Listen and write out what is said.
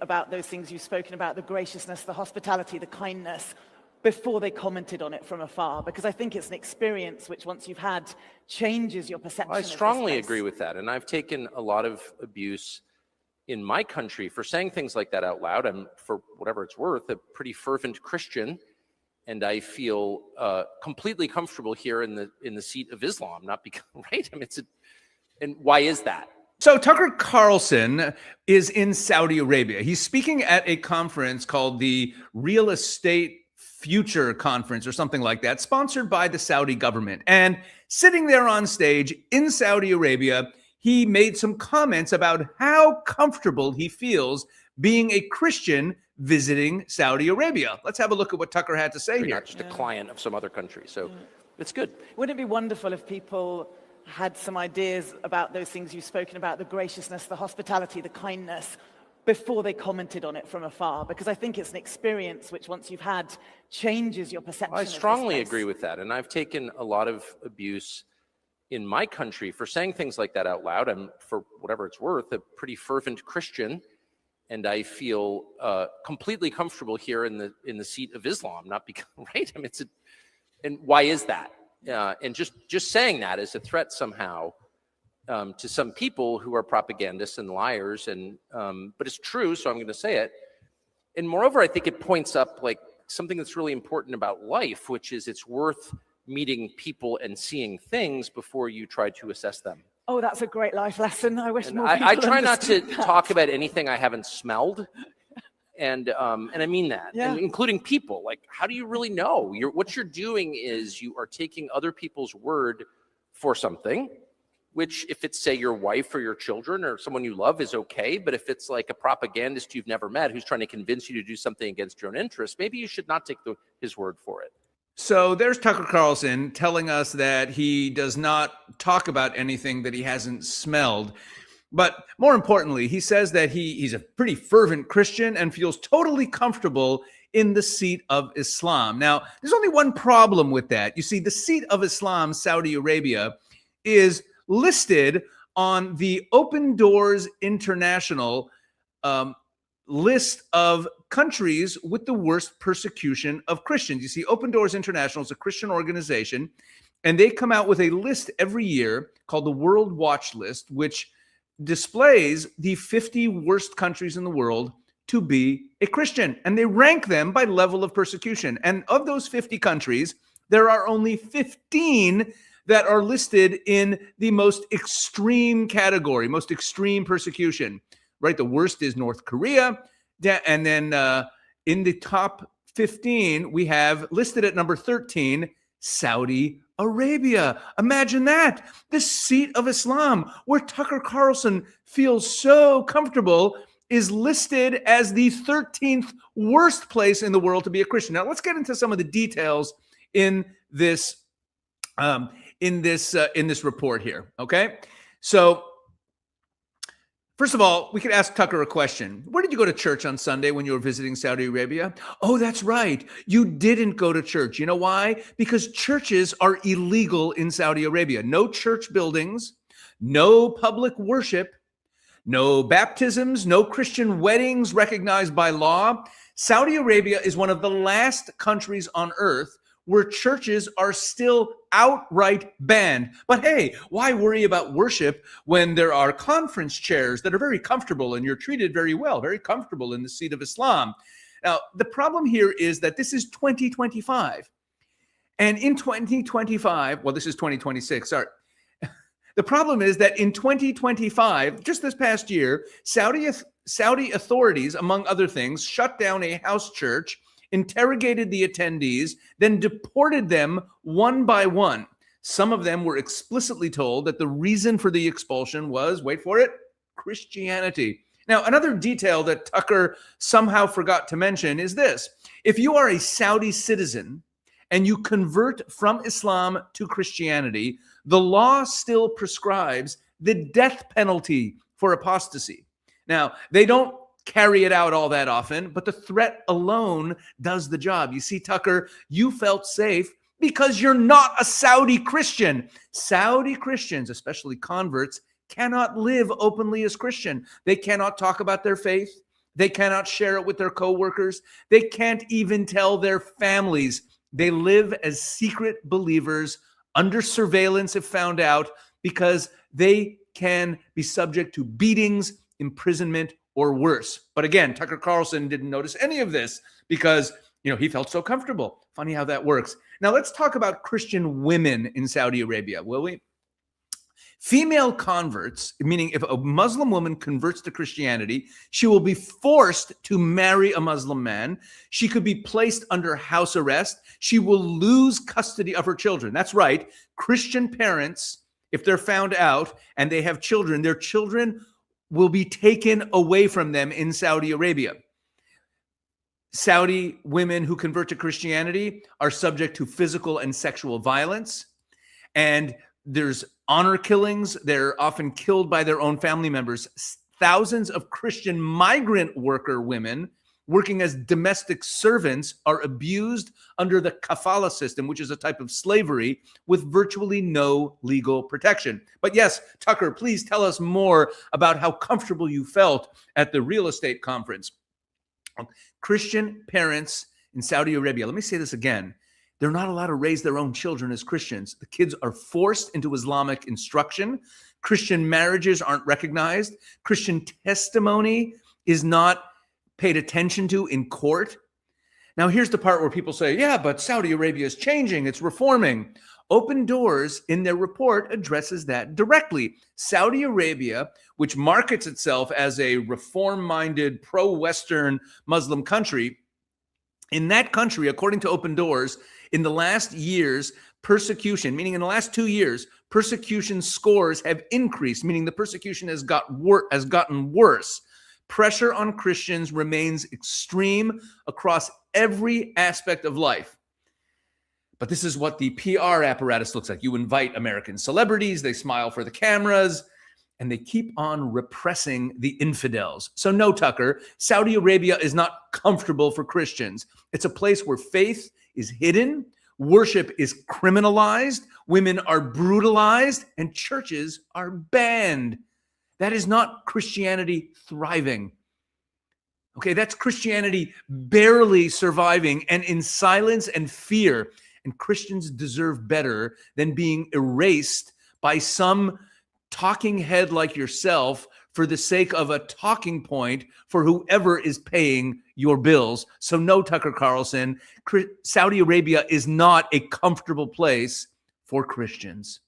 about those things you've spoken about, the graciousness, the hospitality, the kindness, before they commented on it from afar? Because I think it's an experience which, once you've had, changes your perception. I strongly agree with that. And I've taken a lot of abuse in my country for saying things like that out loud. I'm, for whatever it's worth, a pretty fervent Christian, and I feel completely comfortable here in the seat of Islam. Not because, right? I mean, and why is that? So Tucker Carlson is in Saudi Arabia. He's speaking at a conference called the Real Estate Future Conference or something like that, sponsored by the Saudi government. And sitting there on stage in Saudi Arabia, he made some comments about how comfortable he feels being a Christian visiting Saudi Arabia. Let's have a look at what Tucker had to say here. Not just a client of some other country. So it's good. Wouldn't it be wonderful if people had some ideas about those things you've spoken about, the graciousness, the hospitality, the kindness, before they commented on it from afar? Because I think it's an experience which, once you've had, changes your perception. I strongly agree with that. And I've taken a lot of abuse in my country for saying things like that out loud. I'm, for whatever it's worth, a pretty fervent Christian, and I feel completely comfortable here in the seat of Islam. Not because, right? I mean, and why is that? And just saying that is a threat somehow to some people who are propagandists and liars. And but it's true, so I'm going to say it. And moreover, I think it points up like something that's really important about life, which is it's worth meeting people and seeing things before you try to assess them. Oh, that's a great life lesson. I wish more people I try not to that. talk about anything I haven't smelled. And I mean that, yeah. And including people. Like, how do you really know? What you're doing is you are taking other people's word for something, which if it's, say, your wife or your children or someone you love is okay. But if it's like a propagandist you've never met who's trying to convince you to do something against your own interests, maybe you should not take his word for it. So there's Tucker Carlson telling us that he does not talk about anything that he hasn't smelled. But more importantly, he says that he's a pretty fervent Christian and feels totally comfortable in the seat of Islam. Now, there's only one problem with that. You see, the seat of Islam, Saudi Arabia, is listed on the Open Doors International list of countries with the worst persecution of Christians. You see, Open Doors International is a Christian organization, and they come out with a list every year called the World Watch List, which displays the 50 worst countries in the world to be a Christian. And they rank them by level of persecution. And of those 50 countries, there are only 15 that are listed in the most extreme category, most extreme persecution, right? The worst is North Korea. And then in the top 15, we have listed at number 13, Saudi Arabia. Imagine that. The seat of Islam, where Tucker Carlson feels so comfortable, is listed as the 13th worst place in the world to be a Christian. Now, let's get into some of the details in this report here. Okay, so first of all, we could ask Tucker a question. Where did you go to church on Sunday when you were visiting Saudi Arabia? Oh, that's right. You didn't go to church. You know why? Because churches are illegal in Saudi Arabia. No church buildings, no public worship, no baptisms, no Christian weddings recognized by law. Saudi Arabia is one of the last countries on earth where churches are still outright banned. But hey, why worry about worship when there are conference chairs that are very comfortable and you're treated very well, very comfortable in the seat of Islam? Now, the problem here is that this is 2025. And in 2025, well, this is 2026, sorry. The problem is that in 2025, just this past year, Saudi authorities, among other things, shut down a house church, interrogated the attendees, then deported them one by one. Some of them were explicitly told that the reason for the expulsion was, wait for it, Christianity. Now, another detail that Tucker somehow forgot to mention is this. If you are a Saudi citizen and you convert from Islam to Christianity, the law still prescribes the death penalty for apostasy. Now, they don't carry it out all that often, but the threat alone does the job. You see, Tucker, you felt safe because you're not a Saudi Christian. Saudi Christians, especially converts, cannot live openly as Christian. They cannot talk about their faith. They cannot share it with their coworkers. They can't even tell their families. They live as secret believers under surveillance if found out, because they can be subject to beatings, imprisonment, or worse. But again, Tucker Carlson didn't notice any of this because, he felt so comfortable. Funny how that works. Now let's talk about Christian women in Saudi Arabia, will we? Female converts, meaning if a Muslim woman converts to Christianity, she will be forced to marry a Muslim man. She could be placed under house arrest. She will lose custody of her children. That's right. Christian parents, if they're found out and they have children, their children will be taken away from them in Saudi Arabia. Saudi women who convert to Christianity are subject to physical and sexual violence. And there's honor killings. They're often killed by their own family members. Thousands of Christian migrant worker women working as domestic servants are abused under the kafala system, which is a type of slavery with virtually no legal protection. But yes, Tucker, please tell us more about how comfortable you felt at the real estate conference. Christian parents in Saudi Arabia, let me say this again. They're not allowed to raise their own children as Christians. The kids are forced into Islamic instruction. Christian marriages aren't recognized. Christian testimony is not paid attention to in court. Now, here's the part where people say, yeah, but Saudi Arabia is changing. It's reforming. Open Doors, in their report, addresses that directly. Saudi Arabia, which markets itself as a reform-minded, pro-Western Muslim country, in that country, according to Open Doors, in the last years, persecution, meaning in the last 2 years, persecution scores have increased, meaning the persecution has gotten worse. Pressure on Christians remains extreme across every aspect of life. But this is what the PR apparatus looks like. You invite American celebrities, they smile for the cameras, and they keep on repressing the infidels. So no, Tucker, Saudi Arabia is not comfortable for Christians. It's a place where faith is hidden, worship is criminalized, women are brutalized, and churches are banned. That is not Christianity thriving. Okay, that's Christianity barely surviving and in silence and fear. And Christians deserve better than being erased by some talking head like yourself for the sake of a talking point for whoever is paying your bills. So no, Tucker Carlson, Saudi Arabia is not a comfortable place for Christians.